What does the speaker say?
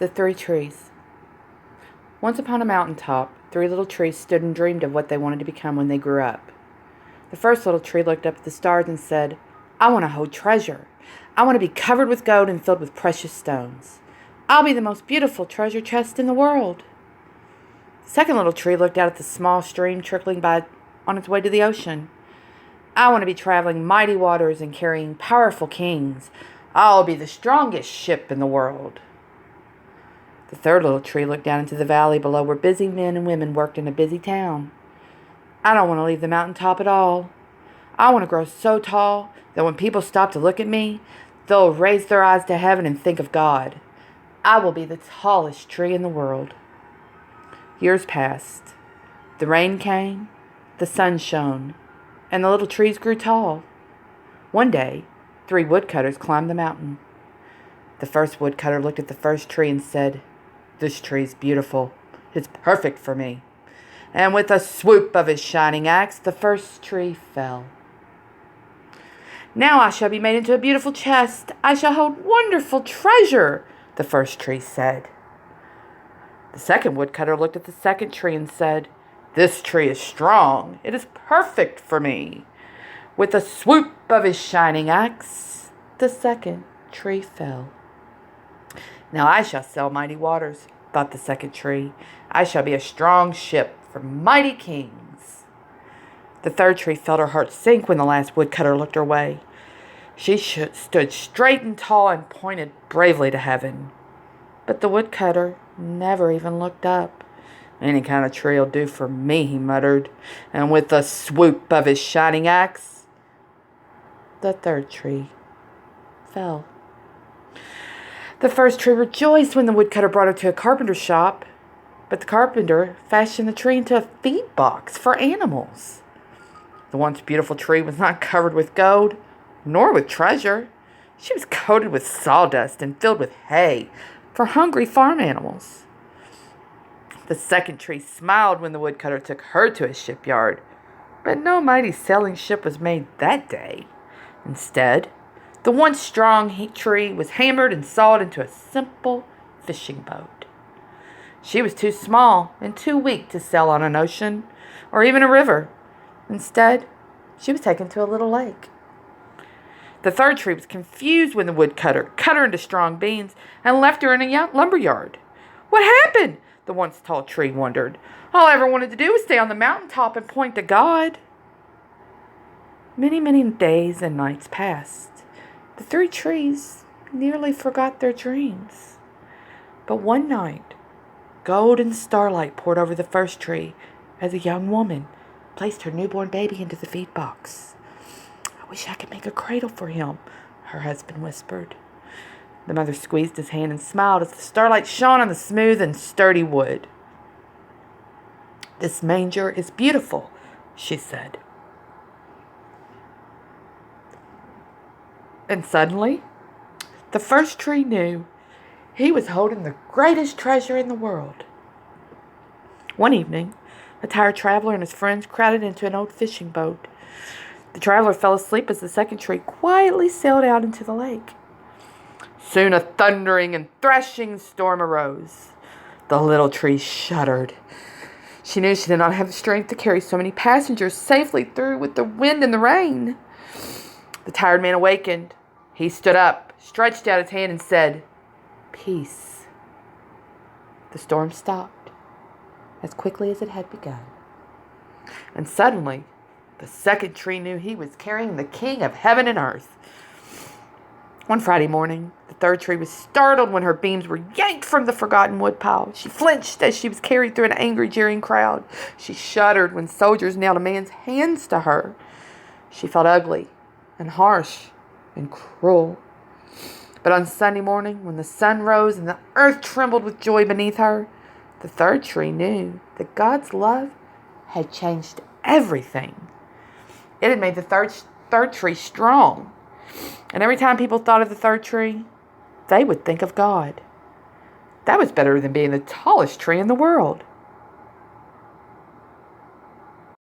The Three Trees. Once upon a mountaintop, three little trees stood and dreamed of what they wanted to become when they grew up. The first little tree looked up at the stars and said, "I want to hold treasure. I want to be covered with gold and filled with precious stones. I'll be the most beautiful treasure chest in the world." The second little tree looked out at the small stream trickling by on its way to the ocean. "I want to be traveling mighty waters and carrying powerful kings. I'll be the strongest ship in the world." The third little tree looked down into the valley below where busy men and women worked in a busy town. "I don't want to leave the mountaintop at all. I want to grow so tall that when people stop to look at me, they'll raise their eyes to heaven and think of God. I will be the tallest tree in the world." Years passed. The rain came, the sun shone, and the little trees grew tall. One day, three woodcutters climbed the mountain. The first woodcutter looked at the first tree and said, "This tree is beautiful. It's perfect for me." And with a swoop of his shining axe, the first tree fell. "Now I shall be made into a beautiful chest. I shall hold wonderful treasure," the first tree said. The second woodcutter looked at the second tree and said, "This tree is strong. It is perfect for me." With a swoop of his shining axe, the second tree fell. "Now I shall sail mighty waters," thought the second tree. "I shall be a strong ship for mighty kings." The third tree felt her heart sink when the last woodcutter looked her way. She stood straight and tall and pointed bravely to heaven. But the woodcutter never even looked up. "Any kind of tree will do for me," he muttered, and with a swoop of his shining axe, the third tree fell. The first tree rejoiced when the woodcutter brought her to a carpenter's shop, but the carpenter fashioned the tree into a feed box for animals. The once beautiful tree was not covered with gold, nor with treasure. She was coated with sawdust and filled with hay for hungry farm animals. The second tree smiled when the woodcutter took her to his shipyard, but no mighty sailing ship was made that day. Instead, the once strong tree was hammered and sawed into a simple fishing boat. She was too small and too weak to sail on an ocean or even a river. Instead, she was taken to a little lake. The third tree was confused when the woodcutter cut her into strong beams and left her in a lumber yard. "What happened?" the once tall tree wondered. "All I ever wanted to do was stay on the mountaintop and point to God." Many, many days and nights passed. The three trees nearly forgot their dreams. But one night, golden starlight poured over the first tree as a young woman placed her newborn baby into the feed box. "I wish I could make a cradle for him," her husband whispered. The mother squeezed his hand and smiled as the starlight shone on the smooth and sturdy wood. "This manger is beautiful," she said. And suddenly, the first tree knew he was holding the greatest treasure in the world. One evening, a tired traveler and his friends crowded into an old fishing boat. The traveler fell asleep as the second tree quietly sailed out into the lake. Soon a thundering and thrashing storm arose. The little tree shuddered. She knew she did not have the strength to carry so many passengers safely through with the wind and the rain. The tired man awakened. He stood up, stretched out his hand, and said, "Peace." The storm stopped as quickly as it had begun. And suddenly, the second tree knew he was carrying the King of heaven and earth. One Friday morning, the third tree was startled when her beams were yanked from the forgotten woodpile. She flinched as she was carried through an angry, jeering crowd. She shuddered when soldiers nailed a man's hands to her. She felt ugly and harsh and cruel. But on Sunday morning, when the sun rose and the earth trembled with joy beneath her, the third tree knew that God's love had changed everything. It had made the third tree strong. And every time people thought of the third tree, they would think of God. That was better than being the tallest tree in the world.